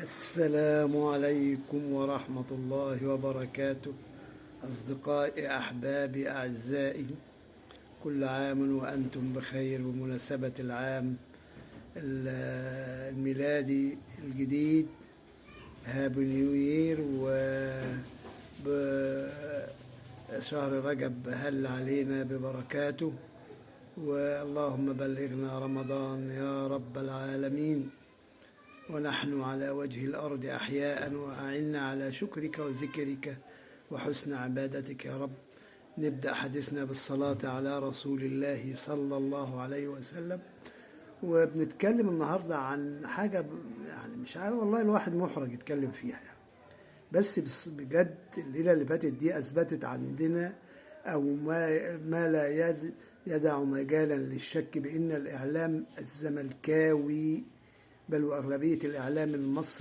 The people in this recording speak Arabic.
السلام عليكم ورحمة الله وبركاته. أصدقائي أحبابي أعزائي، كل عام وأنتم بخير بمناسبة العام الميلادي الجديد. هابي نيو يير. شهر رجب هل علينا ببركاته، واللهم بلغنا رمضان يا رب العالمين، ونحن على وجه الأرض أحياء، وأعنا على شكرك وذكرك وحسن عبادتك يا رب. نبدأ حديثنا بالصلاة على رسول الله صلى الله عليه وسلم. وبنتكلم النهاردة عن حاجة يعني مش عارف والله، الواحد محرج يتكلم فيها يعني. بس بجد الليلة اللي فاتت دي أثبتت عندنا أو ما لا يدع مجالا للشك بأن الإعلام الزملكاوي، بل وأغلبية الإعلام المصري